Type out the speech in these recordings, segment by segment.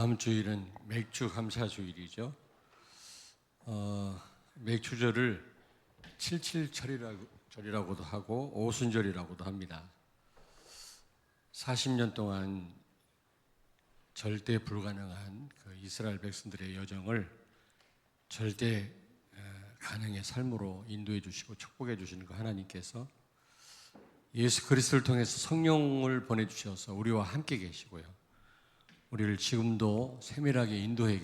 다음 주일은 맥주 감사 주일이죠. 맥주절을 칠칠절이라고도 하고 오순절이라고도 합니다. 40년 동안 절대 불가능한 그 이스라엘 백성들의 여정을 절대 가능의 삶으로 인도해 주시고 축복해 주시는 그 하나님께서 예수 그리스도를 통해서 성령을 보내주셔서 우리와 함께 계시고요. 우리를 지금도 세밀하게 인도해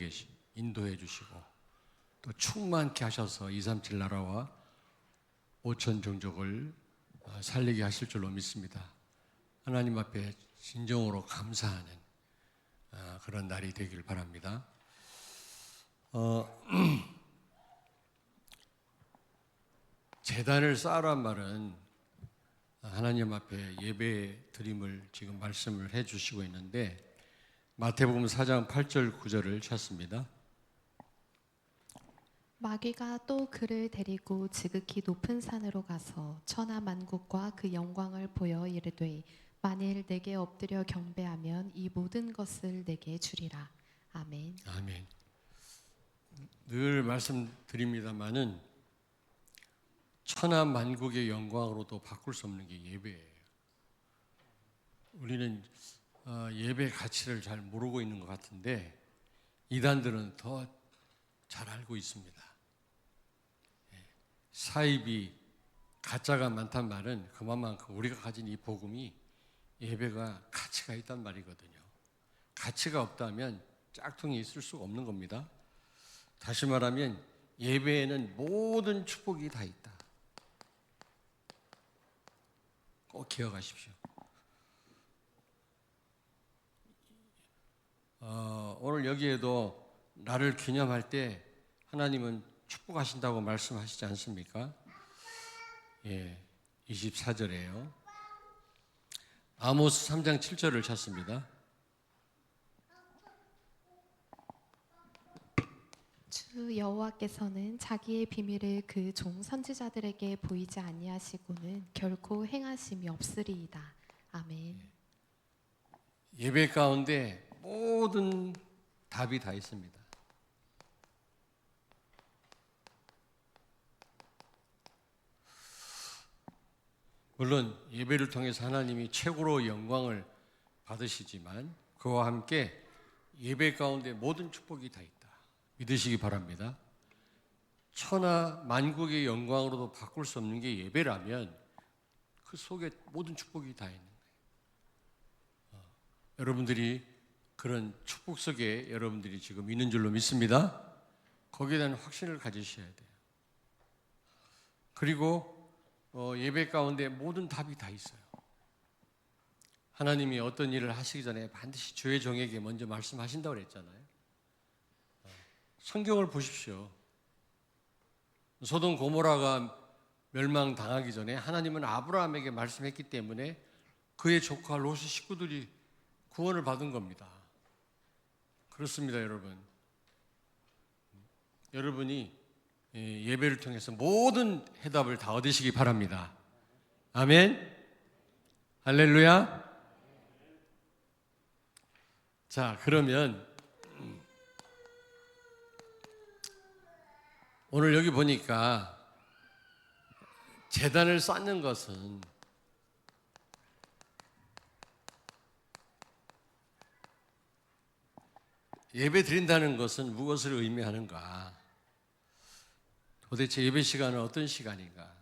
주시고 또 충만케 하셔서 237 나라와 5천 종족을 살리게 하실 줄로 믿습니다. 하나님 앞에 진정으로 감사하는 그런 날이 되길 바랍니다. 제단을 쌓으란 말은 하나님 앞에 예배 드림을 지금 말씀을 해 주시고 있는데 마태복음 4장 8절 9절을 찾습니다. 마귀가 또 그를 데리고 지극히 높은 산으로 가서 천하 만국과 그 영광을 보여 이르되 만일 내게 엎드려 경배하면 이 모든 것을 내게 주리라. 아멘. 아멘. 늘 말씀드립니다마는 천하 만국의 영광으로도 바꿀 수 없는 게 예배예요. 우리는 예배 가치를 잘 모르고 있는 것 같은데 이단들은 더 잘 알고 있습니다. 사입이 가짜가 많단 말은 그만큼 우리가 가진 이 복음이 예배가 가치가 있단 말이거든요. 가치가 없다면 짝퉁이 있을 수가 없는 겁니다. 다시 말하면 예배에는 모든 축복이 다 있다. 꼭 기억하십시오. 오늘 여기에도 나를 기념할 때 하나님은 축복하신다고 말씀하시지 않습니까? 24절에요. 아모스 3장 7절을 찾습니다. 주 여호와께서는 자기의 비밀을 그 종 선지자들에게 보이지 아니하시고는 결코 행하심이 없으리이다. 아멘. 예배 가운데 모든 답이 다 있습니다. 물론 예배를 통해서 하나님이 최고로 영광을 받으시지만 그와 함께 예배 가운데 모든 축복이 다 있다. 믿으시기 바랍니다. 천하 만국의 영광으로도 바꿀 수 없는 게 예배라면 그 속에 모든 축복이 다 있는 거예요. 여러분들이 그런 축복 속에 여러분들이 지금 있는 줄로 믿습니다. 거기에 대한 확신을 가지셔야 돼요. 그리고 예배 가운데 모든 답이 다 있어요. 하나님이 어떤 일을 하시기 전에 반드시 주의 종에게 먼저 말씀하신다고 그랬잖아요. 성경을 보십시오. 소돔 고모라가 멸망당하기 전에 하나님은 아브라함에게 말씀했기 때문에 그의 조카 롯의 식구들이 구원을 받은 겁니다. 그렇습니다, 여러분. 여러분이 예배를 통해서 모든 해답을 다 얻으시기 바랍니다. 아멘. 할렐루야. 자, 그러면 오늘 여기 보니까 제단을 쌓는 것은 예배 드린다는 것은 무엇을 의미하는가? 도대체 예배 시간은 어떤 시간인가?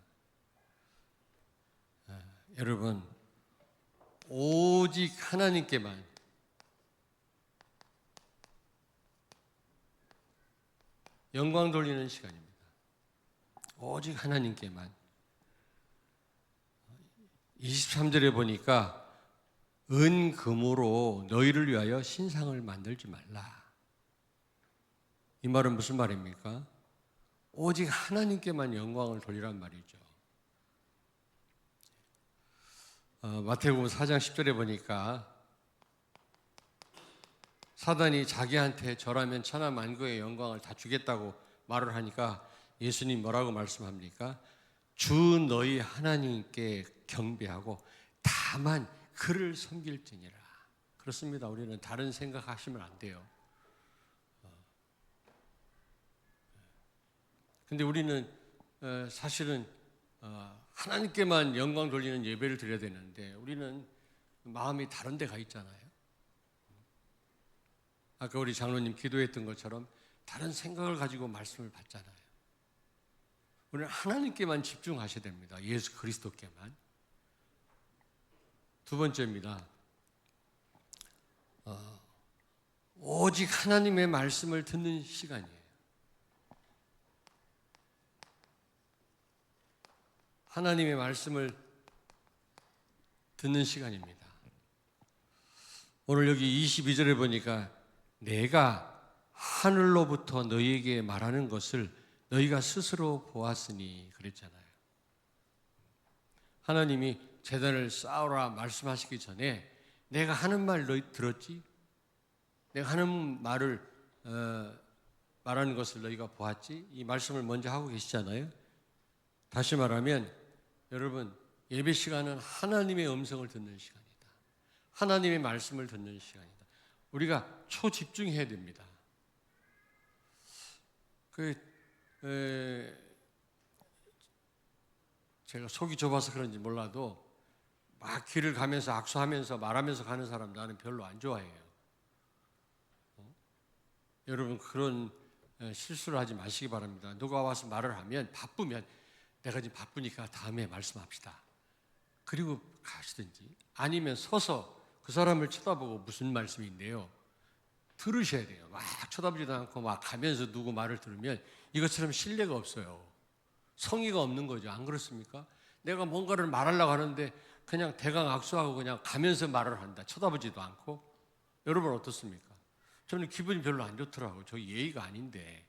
여러분, 오직 하나님께만 영광 돌리는 시간입니다. 오직 하나님께만. 23절에 보니까 은, 금으로 너희를 위하여 신상을 만들지 말라. 이 말은 무슨 말입니까? 오직 하나님께만 영광을 돌리란 말이죠. 마태복음 4장 10절에 보니까 사단이 자기한테 절하면 천하 만국의 영광을 다 주겠다고 말을 하니까 예수님 뭐라고 말씀합니까? 주 너희 하나님께 경배하고 다만 그를 섬길지니라. 그렇습니다. 우리는 다른 생각하시면 안 돼요. 근데 우리는 사실은 하나님께만 영광 돌리는 예배를 드려야 되는데 우리는 마음이 다른 데 가 있잖아요. 아까 우리 장로님 기도했던 것처럼 다른 생각을 가지고 말씀을 받잖아요. 우리는 하나님께만 집중하셔야 됩니다. 예수 그리스도께만. 두 번째입니다. 오직 하나님의 말씀을 듣는 시간이에요. 하나님의 말씀을 듣는 시간입니다. 오늘 여기 22절에 보니까 내가 하늘로부터 너희에게 말하는 것을 너희가 스스로 보았으니 그랬잖아요. 하나님이 제단을 쌓으라 말씀하시기 전에 내가 하는 말 너희 들었지? 내가 하는 말을 말하는 것을 너희가 보았지? 이 말씀을 먼저 하고 계시잖아요. 다시 말하면 여러분 예배 시간은 하나님의 음성을 듣는 시간이다. 하나님의 말씀을 듣는 시간이다. 우리가 초집중해야 됩니다. 제가 속이 좁아서 그런지 몰라도 막 길을 가면서 악수하면서 말하면서 가는 사람 나는 별로 안 좋아해요. 여러분 그런 실수를 하지 마시기 바랍니다. 누가 와서 말을 하면 바쁘면 내가 지금 바쁘니까 다음에 말씀합시다. 그리고 가시든지 아니면 서서 그 사람을 쳐다보고 무슨 말씀인데요. 들으셔야 돼요. 막 쳐다보지도 않고 막 가면서 누구 말을 들으면 이것처럼 신뢰가 없어요. 성의가 없는 거죠. 안 그렇습니까? 내가 뭔가를 말하려고 하는데 그냥 대강 악수하고 그냥 가면서 말을 한다. 쳐다보지도 않고. 여러분 어떻습니까? 저는 기분이 별로 안 좋더라고요. 저 예의가 아닌데.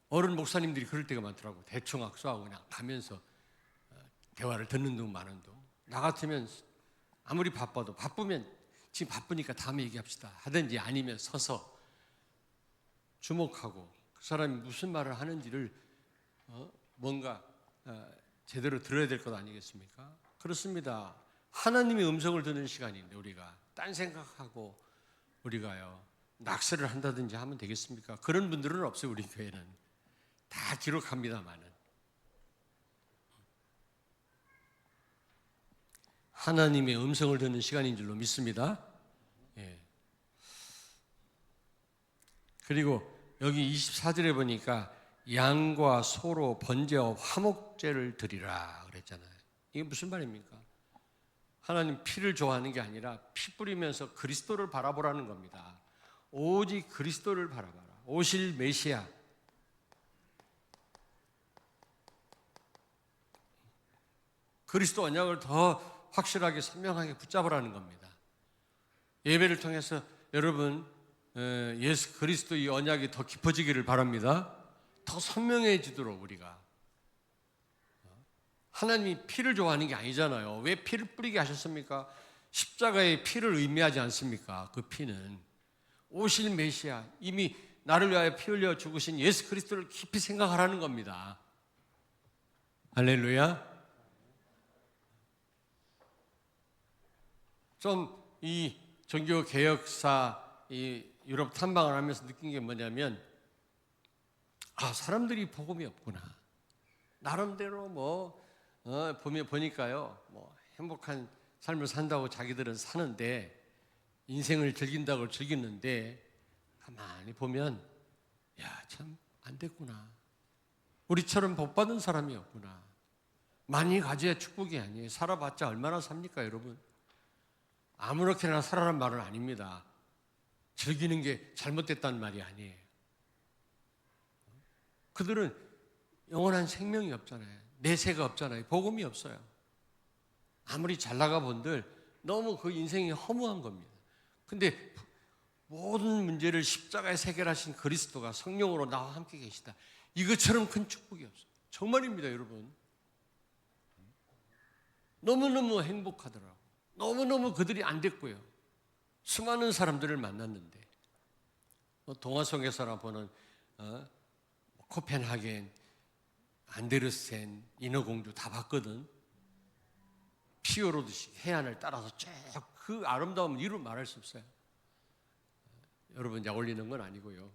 어른 목사님들이 그럴 때가 많더라고요. 대충 악수하고 그냥 가면서 대화를 듣는 둥 마는 둥. 나 같으면 아무리 바빠도 바쁘면 지금 바쁘니까 다음에 얘기합시다 하든지 아니면 서서 주목하고 그 사람이 무슨 말을 하는지를 뭔가 제대로 들어야 될 것 아니겠습니까? 그렇습니다. 하나님의 음성을 듣는 시간인데 우리가 딴 생각하고 우리가요 낙서를 한다든지 하면 되겠습니까? 그런 분들은 없어요. 우리 교회는 다 기록합니다만은 하나님의 음성을 듣는 시간인 줄로 믿습니다. 예. 그리고 여기 24절에 보니까 양과 소로 번제와 화목제를 드리라 그랬잖아요. 이게 무슨 말입니까? 하나님 피를 좋아하는 게 아니라 피 뿌리면서 그리스도를 바라보라는 겁니다. 오직 그리스도를 바라봐라. 오실 메시아. 그리스도 언약을 더 확실하게 선명하게 붙잡으라는 겁니다. 예배를 통해서 여러분 예수 그리스도의 언약이 더 깊어지기를 바랍니다. 더 선명해지도록 우리가 하나님이 피를 좋아하는 게 아니잖아요. 왜 피를 뿌리게 하셨습니까? 십자가의 피를 의미하지 않습니까? 그 피는 오실 메시아 이미 나를 위하여 피 흘려 죽으신 예수 그리스도를 깊이 생각하라는 겁니다. 할렐루야. 좀 이 종교 개혁사 이 유럽 탐방을 하면서 느낀 게 뭐냐면 사람들이 복음이 없구나. 나름대로 보니까요 행복한 삶을 산다고 자기들은 사는데 인생을 즐긴다고 즐기는데 가만히 보면 참 안 됐구나. 우리처럼 복 받은 사람이 없구나. 많이 가져야 축복이 아니에요. 살아봤자 얼마나 삽니까 여러분? 아무렇게나 살아란 말은 아닙니다. 즐기는 게 잘못됐다는 말이 아니에요. 그들은 영원한 생명이 없잖아요. 내세가 없잖아요. 복음이 없어요. 아무리 잘 나가 본들 너무 그 인생이 허무한 겁니다. 근데 모든 문제를 십자가에 해결하신 그리스도가 성령으로 나와 함께 계시다. 이것처럼 큰 축복이 없어요. 정말입니다, 여러분. 너무너무 행복하더라고요. 너무너무 그들이 안 됐고요. 수많은 사람들을 만났는데 동화송에서나 보는 코펜하겐, 안데르센, 인어공주 다 봤거든. 피어로듯이 해안을 따라서 쭉 그 아름다움은 이루 말할 수 없어요. 여러분 약 올리는 건 아니고요.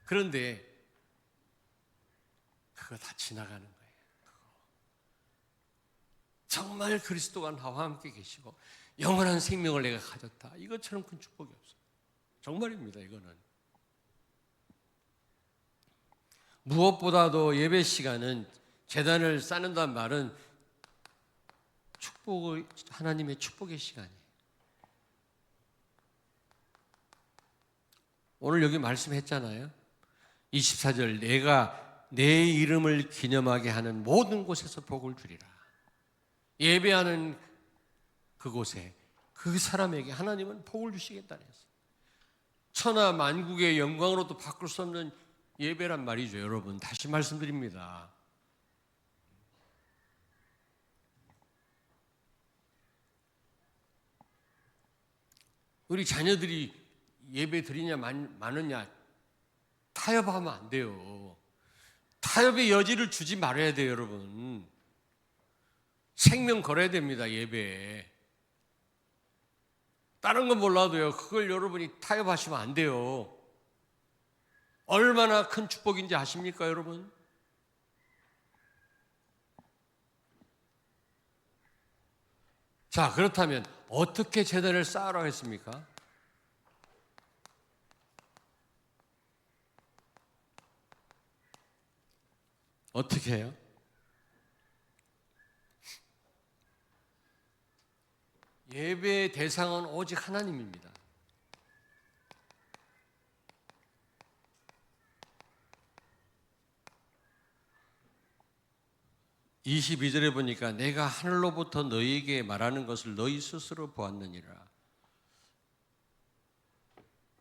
그런데 그거 다 지나가는 거예요. 정말 그리스도가 나와 함께 계시고 영원한 생명을 내가 가졌다. 이것처럼 큰 축복이 없어요. 정말입니다. 이거는. 무엇보다도 예배 시간은 제단을 쌓는다는 말은 축복의, 하나님의 축복의 시간이에요. 오늘 여기 말씀했잖아요. 24절, 내가 내 이름을 기념하게 하는 모든 곳에서 복을 주리라. 예배하는 그곳에 그 사람에게 하나님은 복을 주시겠다는 했어요. 천하 만국의 영광으로도 바꿀 수 없는 예배란 말이죠. 여러분, 다시 말씀드립니다. 우리 자녀들이 예배 드리냐 마느냐 타협하면 안 돼요. 타협의 여지를 주지 말아야 돼요. 여러분, 생명 걸어야 됩니다. 예배에. 다른 건 몰라도요, 그걸 여러분이 타협하시면 안 돼요. 얼마나 큰 축복인지 아십니까, 여러분? 자, 그렇다면 어떻게 제단을 쌓으라 했습니까? 어떻게 해요? 예배의 대상은 오직 하나님입니다. 22절에 보니까 내가 하늘로부터 너희에게 말하는 것을 너희 스스로 보았느니라.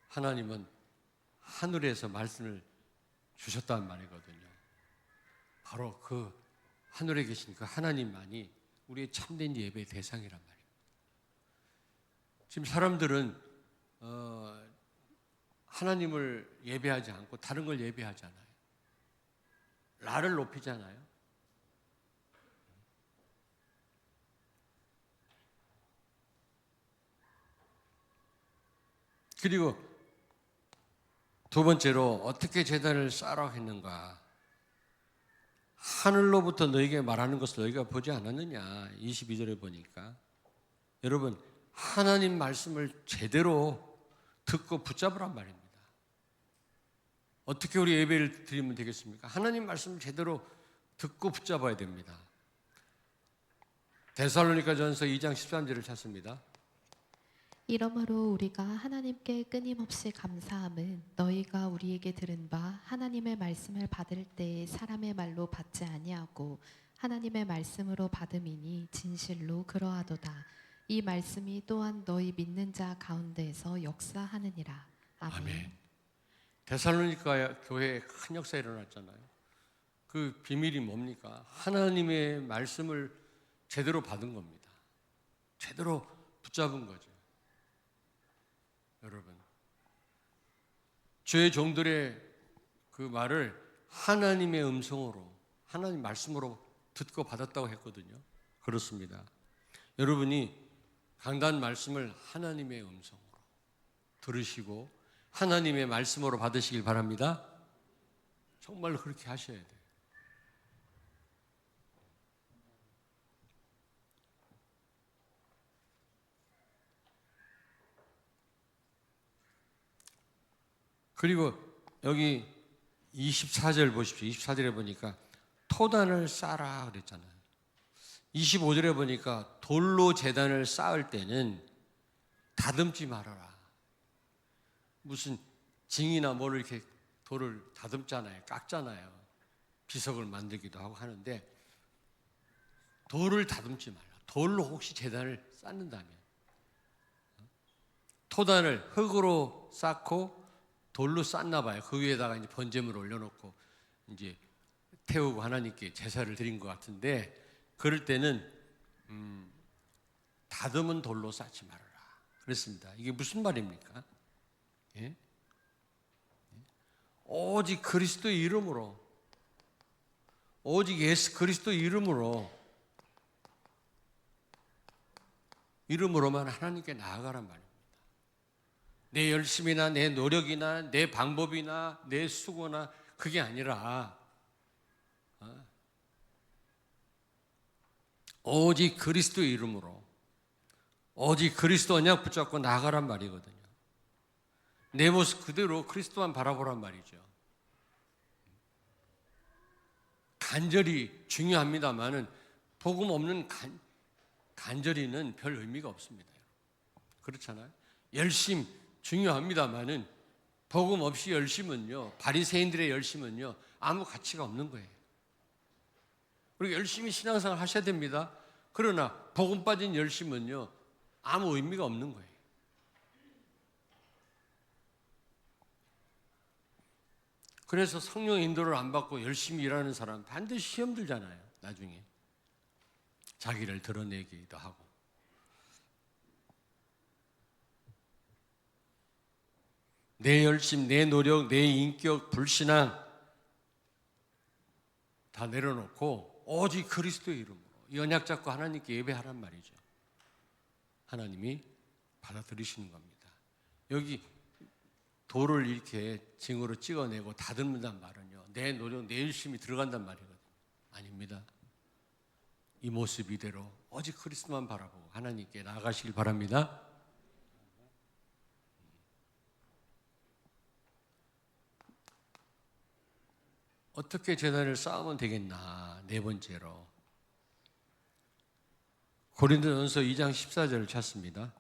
하나님은 하늘에서 말씀을 주셨단 말이거든요. 바로 그 하늘에 계신 그 하나님만이 우리의 참된 예배의 대상이란 말이에요. 지금 사람들은 하나님을 예배하지 않고 다른 걸 예배하잖아요. 나를 높이잖아요. 그리고 두 번째로 어떻게 제단을 쌓으라고 했는가? 하늘로부터 너에게 말하는 것을 너희가 보지 않았느냐? 22절에 보니까 여러분, 하나님 말씀을 제대로 듣고 붙잡으란 말입니다. 어떻게 우리 예배를 드리면 되겠습니까? 하나님 말씀을 제대로 듣고 붙잡아야 됩니다. 데살로니가전서 2장 13절을 찾습니다. 이러므로 우리가 하나님께 끊임없이 감사함은 너희가 우리에게 들은 바 하나님의 말씀을 받을 때에 사람의 말로 받지 아니하고 하나님의 말씀으로 받음이니 진실로 그러하도다. 이 말씀이 또한 너희 믿는 자 가운데에서 역사하느니라. 아멘. 아멘. 데살로니가 교회에 큰 역사 일어났잖아요. 그 비밀이 뭡니까? 하나님의 말씀을 제대로 받은 겁니다. 제대로 붙잡은 거죠. 여러분, 주의 종들의 그 말을 하나님의 음성으로, 하나님 말씀으로 듣고 받았다고 했거든요. 그렇습니다. 여러분이 강단 말씀을 하나님의 음성으로 들으시고 하나님의 말씀으로 받으시길 바랍니다. 정말로 그렇게 하셔야 돼요. 그리고 여기 24절 보십시오. 24절에 보니까 토단을 쌓아라 그랬잖아요. 25절에 보니까 돌로 제단을 쌓을 때는 다듬지 말아라. 무슨 징이나 뭘 이렇게 돌을 다듬잖아요. 깎잖아요. 비석을 만들기도 하고 하는데 돌을 다듬지 말라. 돌로 혹시 제단을 쌓는다면 토단을 흙으로 쌓고 돌로 쌓나 봐요. 그 위에다가 이제 번제물을 올려놓고 이제 태우고 하나님께 제사를 드린 것 같은데, 그럴 때는 다듬은 돌로 쌓지 말아라 그랬습니다. 이게 무슨 말입니까? 예? 오직 그리스도의 이름으로, 오직 예수 그리스도의 이름으로만 하나님께 나아가란 말입니다. 내 열심이나 내 노력이나 내 방법이나 내 수고나 그게 아니라 오직 그리스도의 이름으로 오직 그리스도 언약 붙잡고 나아가란 말이거든요. 내 모습 그대로 그리스도만 바라보란 말이죠. 간절히 중요합니다만은 복음 없는 간절히는 별 의미가 없습니다. 그렇잖아요. 열심 중요합니다만은 복음 없이 열심은요, 바리새인들의 열심은요 아무 가치가 없는 거예요. 그리고 열심히 신앙생활 하셔야 됩니다. 그러나 복음 빠진 열심은요 아무 의미가 없는 거예요. 그래서 성령 인도를 안 받고 열심히 일하는 사람 반드시 시험 들잖아요. 나중에 자기를 드러내기도 하고. 내 열심, 내 노력, 내 인격, 불신앙 다 내려놓고 오직 그리스도의 이름으로 이 언약 잡고 하나님께 예배하란 말이죠. 하나님이 받아들이시는 겁니다. 여기 돌을 이렇게 징으로 찍어내고 다듬는단 말은요, 내 노력, 내 열심이 들어간단 말이거든요. 아닙니다. 이 모습 이대로 오직 그리스도만 바라보고 하나님께 나아가시길 바랍니다. 어떻게 제단을 쌓으면 되겠나? 네 번째로 고린도전서 2장 14절을 찾습니다.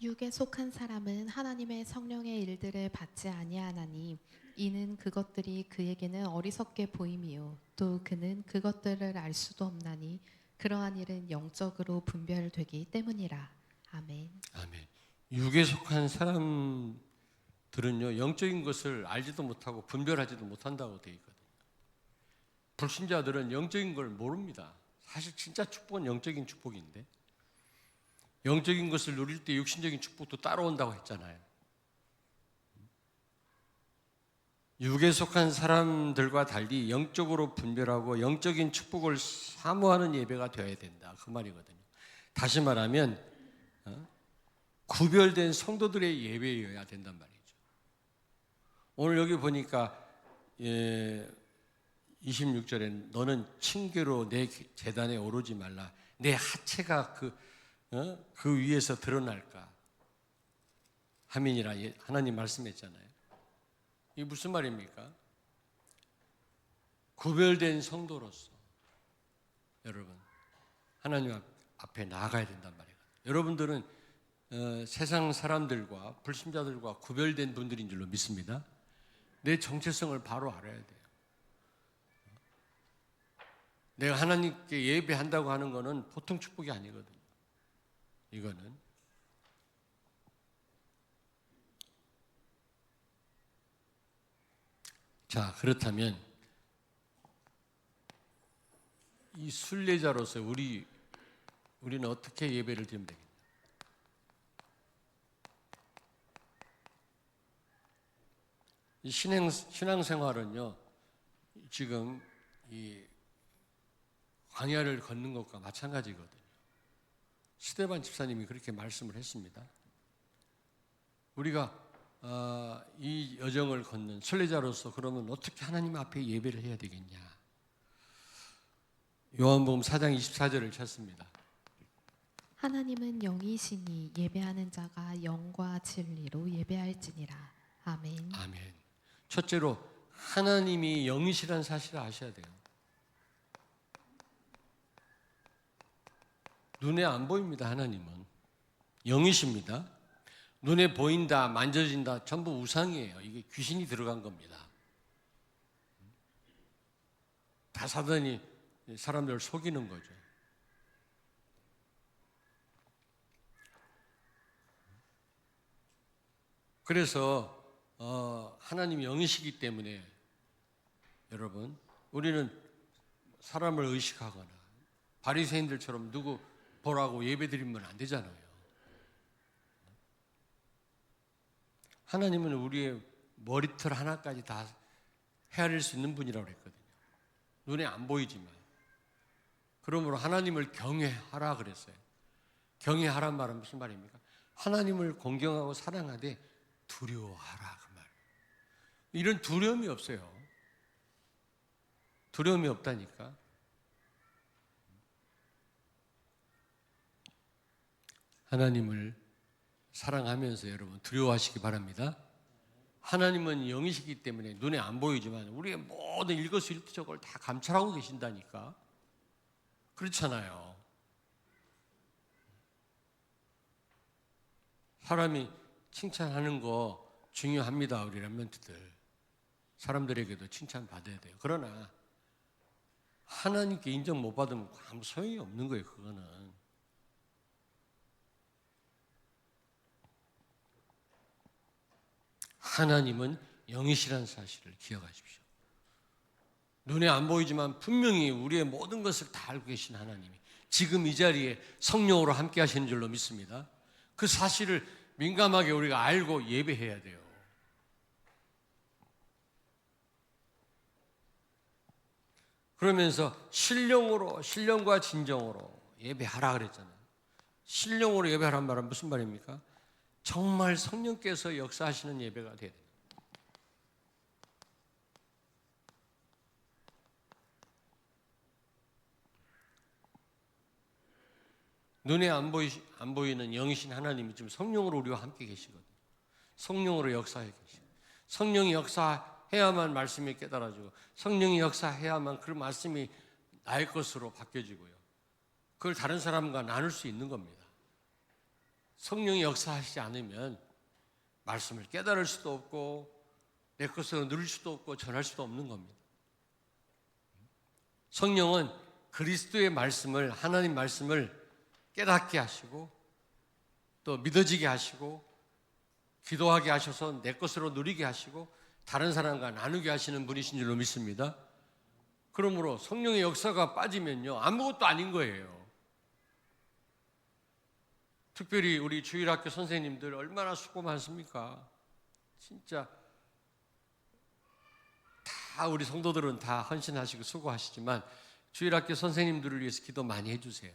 육에 속한 사람은 하나님의 성령의 일들을 받지 아니하나니 이는 그것들이 그에게는 어리석게 보임이요 또 그는 그것들을 알 수도 없나니 그러한 일은 영적으로 분별되기 때문이라. 아멘. 아멘. 육에 속한 사람들은요 영적인 것을 알지도 못하고 분별하지도 못한다고 되어 있거든요. 불신자들은 영적인 걸 모릅니다. 사실 진짜 축복은 영적인 축복인데 영적인 것을 누릴 때 육신적인 축복도 따라온다고 했잖아요. 육에 속한 사람들과 달리 영적으로 분별하고 영적인 축복을 사모하는 예배가 되어야 된다. 그 말이거든요. 다시 말하면 구별된 성도들의 예배여야 된단 말이죠. 오늘 여기 보니까 26절에 너는 층계로 내 제단에 오르지 말라. 내 하체가 그 위에서 드러날까 하민이라 하나님 말씀했잖아요. 이게 무슨 말입니까? 구별된 성도로서 여러분 하나님 앞에 나아가야 된단 말이에요. 여러분들은 세상 사람들과 불신자들과 구별된 분들인 줄로 믿습니다. 내 정체성을 바로 알아야 돼요. 내가 하나님께 예배한다고 하는 것은 보통 축복이 아니거든요. 이거는 자, 그렇다면 이 순례자로서 우리는 어떻게 예배를 드리면 되겠냐? 이 신앙생활은요 지금 이 광야를 걷는 것과 마찬가지거든요. 스데반 집사님이 그렇게 말씀을 했습니다. 우리가 이 여정을 걷는 순례자로서 그러면 어떻게 하나님 앞에 예배를 해야 되겠냐? 요한복음 4장 24절을 찾습니다. 하나님은 영이시니 예배하는 자가 영과 진리로 예배할지니라. 아멘. 아멘. 첫째로 하나님이 영이시라는 사실을 아셔야 돼요. 눈에 안 보입니다. 하나님은 영이십니다. 눈에 보인다, 만져진다, 전부 우상이에요. 이게 귀신이 들어간 겁니다. 다 사단이 사람들을 속이는 거죠. 그래서 하나님이 영이시기 때문에 여러분 우리는 사람을 의식하거나 바리새인들처럼 누구 보라고 예배드리면 안 되잖아요. 하나님은 우리의 머리털 하나까지 다 헤아릴 수 있는 분이라고 그랬거든요. 눈에 안 보이지만. 그러므로 하나님을 경외하라 그랬어요. 경외하란 말은 무슨 말입니까? 하나님을 공경하고 사랑하되 두려워하라 그 말. 이런 두려움이 없어요. 두려움이 없다니까. 하나님을 사랑하면서 여러분 두려워하시기 바랍니다. 하나님은 영이시기 때문에 눈에 안 보이지만 우리의 모든 일거수일투족을 다 감찰하고 계신다니까. 그렇잖아요. 사람이 칭찬하는 거 중요합니다. 우리 렘넌트들. 사람들에게도 칭찬받아야 돼요. 그러나 하나님께 인정 못 받으면 아무 소용이 없는 거예요. 그거는. 하나님은 영이시라는 사실을 기억하십시오. 눈에 안 보이지만 분명히 우리의 모든 것을 다 알고 계신 하나님이 지금 이 자리에 성령으로 함께 하시는 줄로 믿습니다. 그 사실을 민감하게 우리가 알고 예배해야 돼요. 그러면서 신령과 진정으로 예배하라 그랬잖아요. 신령으로 예배하란 말은 무슨 말입니까? 정말 성령께서 역사하시는 예배가 돼야 돼요. 눈에 안 보이는 영이신 하나님이 지금 성령으로 우리와 함께 계시거든요. 성령으로 역사해 계시고 성령이 역사해야만 말씀이 깨달아지고 성령이 역사해야만 그 말씀이 나의 것으로 바뀌어지고요. 그걸 다른 사람과 나눌 수 있는 겁니다. 성령이 역사하시지 않으면 말씀을 깨달을 수도 없고 내 것으로 누릴 수도 없고 전할 수도 없는 겁니다. 성령은 그리스도의 말씀을 하나님 말씀을 깨닫게 하시고 또 믿어지게 하시고 기도하게 하셔서 내 것으로 누리게 하시고 다른 사람과 나누게 하시는 분이신 줄로 믿습니다. 그러므로 성령의 역사가 빠지면요 아무것도 아닌 거예요. 특별히 우리 주일학교 선생님들 얼마나 수고 많습니까? 진짜 다 우리 성도들은 다 헌신하시고 수고하시지만 주일학교 선생님들을 위해서 기도 많이 해주세요.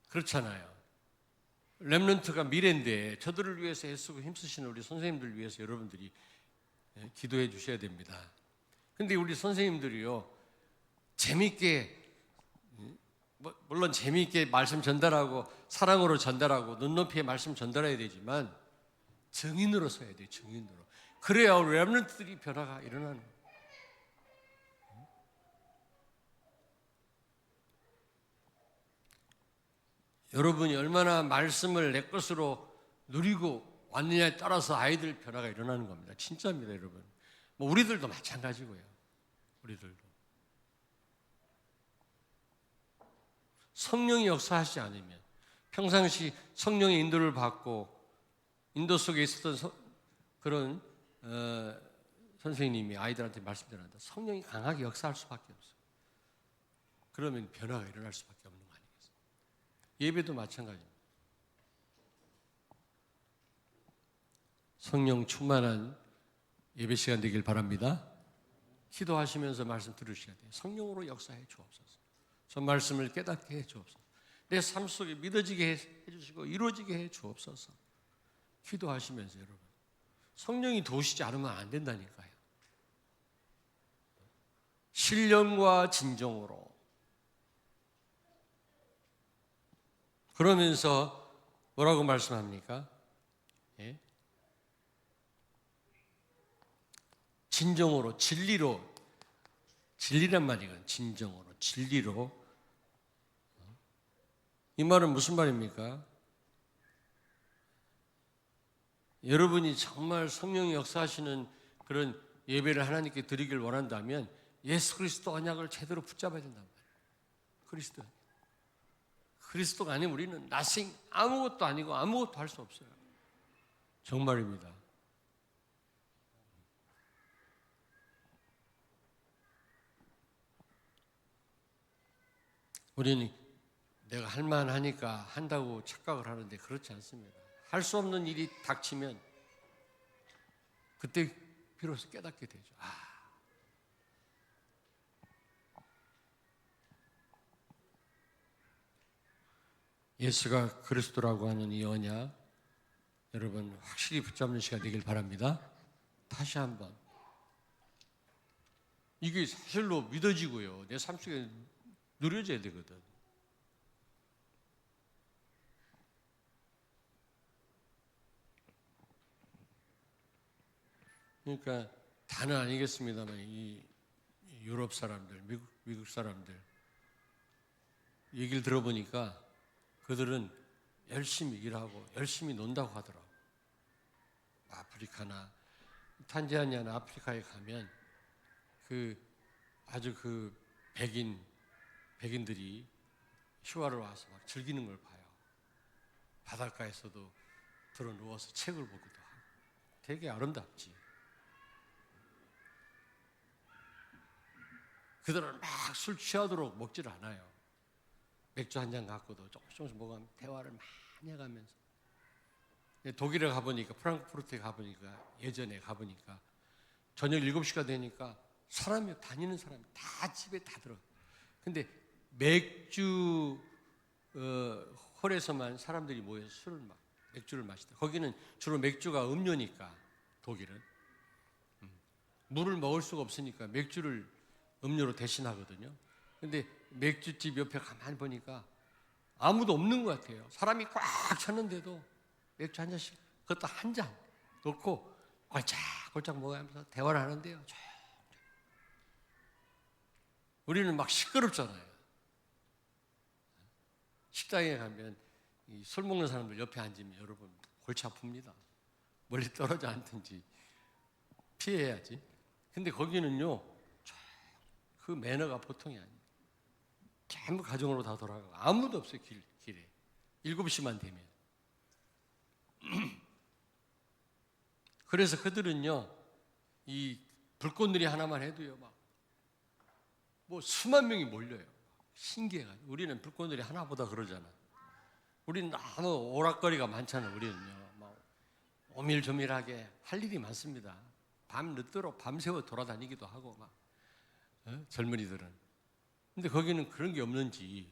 그렇잖아요. 렘넌트가 미래인데 저들을 위해서 애쓰고 힘쓰시는 우리 선생님들을 위해서 여러분들이 기도해 주셔야 됩니다. 근데 우리 선생님들이요 재미있게 물론 재미있게 말씀 전달하고 사랑으로 전달하고 눈높이에 말씀 전달해야 되지만 증인으로 서야 돼요. 증인으로. 그래야 우리 렘넌트들이 변화가 일어나는 거예요. 여러분이 얼마나 말씀을 내 것으로 누리고 왔느냐에 따라서 아이들 변화가 일어나는 겁니다. 진짜입니다, 여러분. 뭐 우리들도 마찬가지고요. 우리들도. 성령이 역사하시지 않으면 평상시 성령의 인도를 받고 인도 속에 있었던 그런 선생님이 아이들한테 말씀드렸는데 성령이 강하게 역사할 수밖에 없어요. 그러면 변화가 일어날 수밖에 없는 거 아니겠어요? 예배도 마찬가지입니다. 성령 충만한 예배 시간 되길 바랍니다. 기도하시면서 말씀 들으셔야 돼요. 성령으로 역사해 주옵소서. 저 말씀을 깨닫게 해 주옵소서. 내 삶 속에 믿어지게 해 주시고 이루어지게 해 주옵소서. 기도하시면서 여러분 성령이 도우시지 않으면 안 된다니까요. 신령과 진정으로 그러면서 뭐라고 말씀합니까? 예? 진정으로 진리로 진리란 말이건 진정으로 진리로 이 말은 무슨 말입니까? 여러분이 정말 성령이 역사하시는 그런 예배를 하나님께 드리길 원한다면 예수 그리스도 언약을 제대로 붙잡아야 된단 말이에요. 그리스도가 아니면 우리는 nothing, 아무것도 아니고 아무것도 할 수 없어요. 정말입니다. 우리는 내가 할 만하니까 한다고 착각을 하는데 그렇지 않습니다. 할 수 없는 일이 닥치면 그때 비로소 깨닫게 되죠. 예수가 그리스도라고 하는 이 언약 여러분 확실히 붙잡는 시간 되길 바랍니다. 다시 한번 이게 사실로 믿어지고요. 내 삶 속에 누려져야 되거든. 그러니까 다는 아니겠습니다만 이 유럽 사람들, 미국 사람들 얘기를 들어보니까 그들은 열심히 일하고 열심히 논다고 하더라고. 아프리카나 탄자니아나 아프리카에 가면 아주 백인들이 휴가를 와서 막 즐기는 걸 봐요. 바닷가에서도 들어 누워서 책을 보기도 하고 되게 아름답지. 그들은 막 술 취하도록 먹지를 않아요. 맥주 한 잔 갖고도 조금씩 먹으면 대화를 많이 해가면서. 독일에 가보니까 프랑크푸르트에 가보니까 예전에 가보니까 저녁 7시가 되니까 다니는 사람이 다 집에 다 들어. 근데 맥주 홀에서만 사람들이 모여서 맥주를 마시다. 거기는 주로 맥주가 음료니까 독일은 물을 먹을 수가 없으니까 맥주를 음료로 대신하거든요. 근데 맥주집 옆에 가만히 보니까 아무도 없는 것 같아요. 사람이 꽉 찼는데도 맥주 한 잔씩, 그것도 한 잔 놓고 꼴짝꼴짝 먹으면서 대화를 하는데요. 우리는 막 시끄럽잖아요. 식당에 가면 술 먹는 사람들 옆에 앉으면 여러분 골치 아픕니다. 멀리 떨어져 앉든지 피해야지. 근데 거기는요, 그 매너가 보통이 아니에요. 전부 가정으로 다 돌아가고 아무도 없어요. 길에 7시만 되면. 그래서 그들은요, 이 불꽃놀이 하나만 해도요, 뭐 수만 명이 몰려요. 신기해가지고. 우리는 불꽃놀이 하나보다 그러잖아. 우리는 너무 오락거리가 많잖아. 우리는요, 오밀조밀하게 할 일이 많습니다. 밤 늦도록 밤새워 돌아다니기도 하고 젊은이들은. 근데 거기는 그런 게 없는지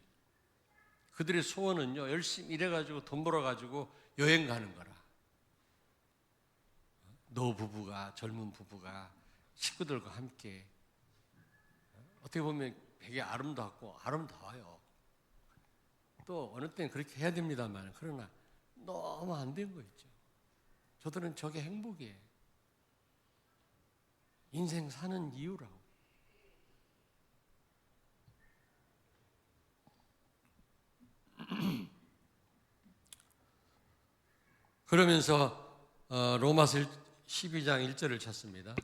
그들의 소원은요, 열심히 일해가지고 돈 벌어가지고 여행 가는 거라. 노부부가, 젊은 부부가 식구들과 함께, 어떻게 보면 되게 아름다워요. 또 어느 때는 그렇게 해야 됩니다만, 그러나 너무 안 된 거 있죠. 저들은 저게 행복이에요. 인생 사는 이유라고. 그러면서 로마서 12장 1절을 찾습니다.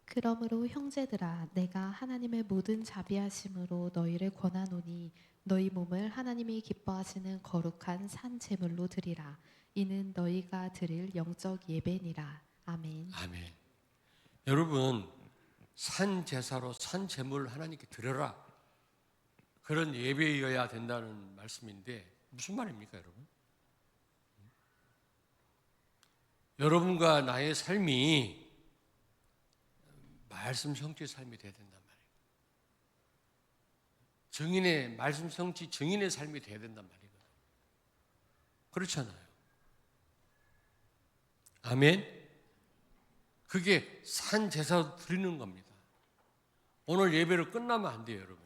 그러므로 형제들아 내가 하나님의 모든 자비하심으로 너희를 권하노니 너희 몸을 하나님이 기뻐하시는 거룩한 산 제물로 드리라. 이는 너희가 드릴 영적 예배니라. 아멘. 아멘. 여러분, 산 제사로 산 제물을 하나님께 드려라. 그런 예배여야 된다는 말씀인데 무슨 말입니까, 여러분? 여러분과 나의 삶이 말씀 성취의 삶이 돼야 된단 말이에요. 말씀 성취 증인의 삶이 돼야 된단 말이거든요. 그렇잖아요. 아멘. 그게 산 제사 드리는 겁니다. 오늘 예배를 끝나면 안 돼요, 여러분요.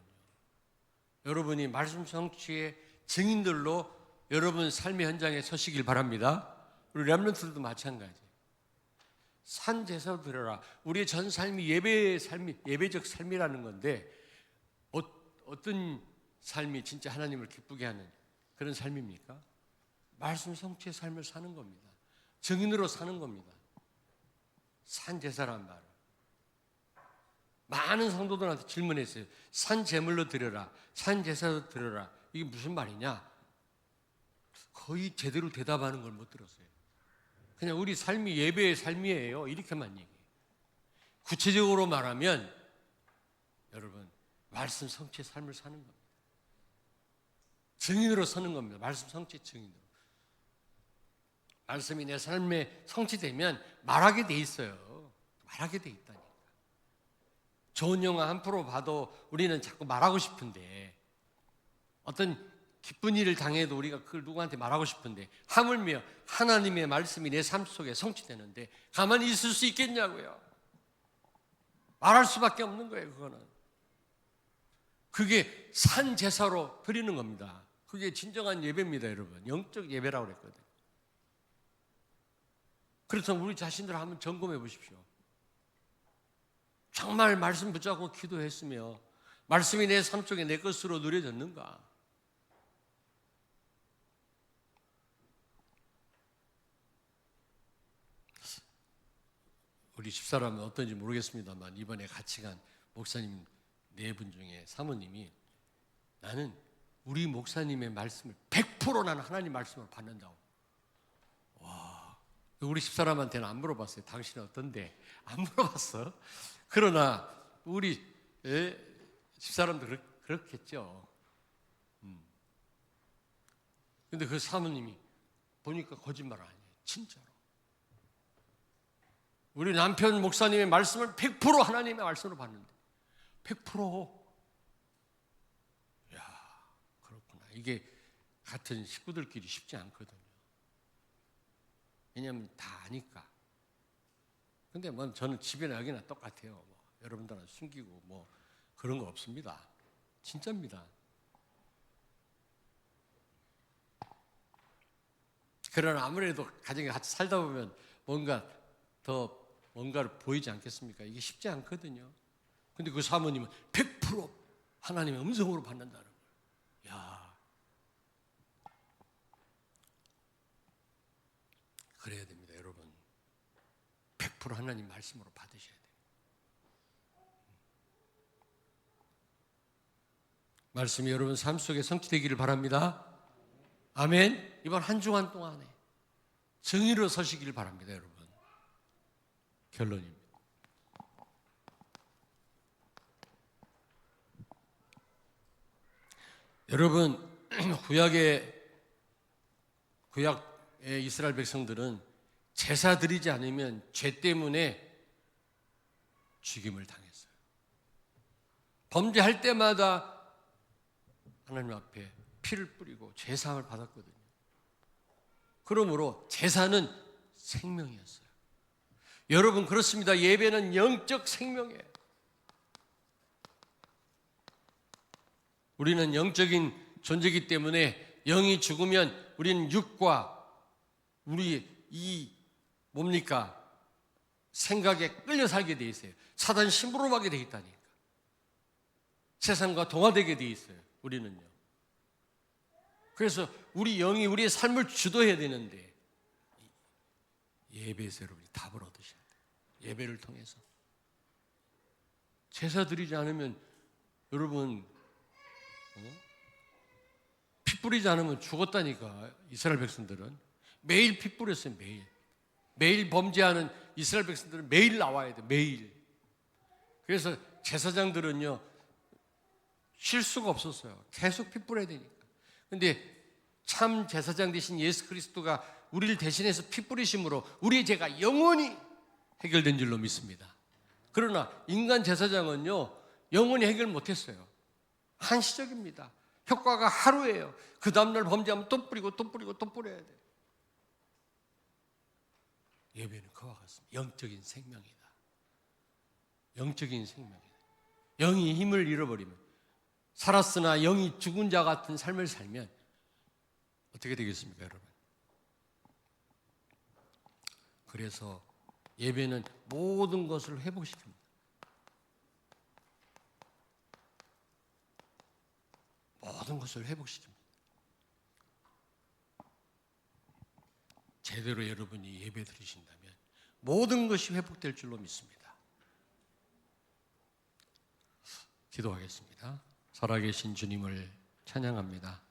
여러분이 말씀 성취의 증인들로 여러분 삶의 현장에 서시길 바랍니다. 우리 렘넌트들도 마찬가지. 산 제사 드려라. 우리의 전 삶이 예배적 삶이라는 건데 어떤 삶이 진짜 하나님을 기쁘게 하는 그런 삶입니까? 말씀 성취의 삶을 사는 겁니다. 증인으로 사는 겁니다. 산 제사란 말을. 많은 성도들한테 질문했어요. 산 제물로 드려라. 산 제사로 드려라. 이게 무슨 말이냐? 거의 제대로 대답하는 걸 못 들었어요. 그냥 우리 삶이 예배의 삶이에요. 이렇게만 얘기해요. 구체적으로 말하면 여러분 말씀 성취의 삶을 사는 겁니다. 증인으로 서는 겁니다. 말씀 성취의 증인으로. 말씀이 내 삶에 성취되면 말하게 돼 있어요. 말하게 돼 있다니까. 좋은 영화 한 프로 봐도 우리는 자꾸 말하고 싶은데 어떤 기쁜 일을 당해도 우리가 그걸 누구한테 말하고 싶은데 하물며 하나님의 말씀이 내 삶 속에 성취되는데 가만히 있을 수 있겠냐고요. 말할 수밖에 없는 거예요. 그거는. 그게 산 제사로 드리는 겁니다. 그게 진정한 예배입니다, 여러분. 영적 예배라고 그랬거든요. 그래서 우리 자신들 한번 점검해 보십시오. 정말 말씀 붙잡고 기도했으며 말씀이 내 삶 속에 내 것으로 누려졌는가? 우리 집사람은 어떤지 모르겠습니다만 이번에 같이 간 목사님 4분 중에 사모님이 나는 우리 목사님의 말씀을 100% 나는 하나님 말씀을 받는다고. 와, 우리 집사람한테는 안 물어봤어요. 당신은 어떤데? 안 물어봤어. 그러나 우리 집사람도 그렇겠죠. 근데 그 사모님이 보니까 거짓말 아니에요. 진짜로. 우리 남편 목사님의 말씀을 100% 하나님의 말씀으로 받는데 100%. 야, 그렇구나. 이게 같은 식구들끼리 쉽지 않거든요. 왜냐하면 다 아니까. 근데 뭐 저는 집이나 여기나 똑같아요. 뭐 여러분들은 숨기고 뭐 그런 거 없습니다. 진짜입니다. 그러나 아무래도 가정에 같이 살다 보면 뭔가를 보이지 않겠습니까? 이게 쉽지 않거든요. 근데 그 사모님은 100% 하나님의 음성으로 받는다는 거예요. 야, 그래야 됩니다, 여러분. 100% 하나님 말씀으로 받으셔야 돼요. 말씀이 여러분 삶 속에 성취되기를 바랍니다. 아멘. 이번 한 주간 동안에 정의로 서시기를 바랍니다, 여러분. 결론입니다. 여러분, 구약의 이스라엘 백성들은 제사 드리지 않으면 죄 때문에 죽임을 당했어요. 범죄할 때마다 하나님 앞에 피를 뿌리고 제사함을 받았거든요. 그러므로 제사는 생명이었어요. 여러분 그렇습니다. 예배는 영적 생명이에요. 우리는 영적인 존재이기 때문에 영이 죽으면 우리는 육과 우리 생각에 끌려 살게 돼 있어요. 사단 심부름하게 돼 있다니까. 세상과 동화되게 돼 있어요. 우리는요. 그래서 우리 영이 우리의 삶을 주도해야 되는데 예배에서 여러분이 답을 얻으셔야 돼요. 예배를 통해서. 제사 드리지 않으면 여러분 피 뿌리지 않으면 죽었다니까. 이스라엘 백성들은 매일 피 뿌렸어요. 매일 범죄하는 이스라엘 백성들은 매일 나와야 돼요. 매일. 그래서 제사장들은요 쉴 수가 없었어요. 계속 피 뿌려야 되니까. 근데 참 제사장 되신 예수 그리스도가 우리를 대신해서 피 뿌리심으로 우리의 죄가 영원히 해결된 줄로 믿습니다. 그러나 인간 제사장은요 영원히 해결 못했어요. 한시적입니다. 효과가 하루예요. 그 다음날 범죄하면 또 뿌리고 또 뿌리고 또 뿌려야 돼요. 예배는 그와 같습니다. 영적인 생명이다. 영적인 생명이다. 영이 힘을 잃어버리면 살았으나 영이 죽은 자 같은 삶을 살면 어떻게 되겠습니까, 여러분? 그래서 예배는 모든 것을 회복시킵니다. 모든 것을 회복시킵니다. 제대로 여러분이 예배 드리신다면 모든 것이 회복될 줄로 믿습니다. 기도하겠습니다. 살아계신 주님을 찬양합니다.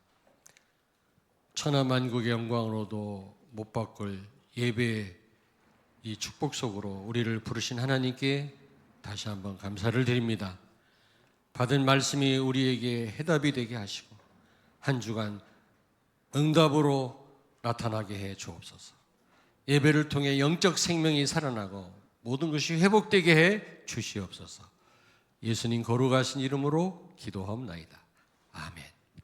천하만국의 영광으로도 못 바꿀 예배의 이 축복 속으로 우리를 부르신 하나님께 다시 한번 감사를 드립니다. 받은 말씀이 우리에게 해답이 되게 하시고 한 주간 응답으로 나타나게 해 주옵소서. 예배를 통해 영적 생명이 살아나고 모든 것이 회복되게 해 주시옵소서. 예수님 거룩하신 이름으로 기도하옵나이다. 아멘.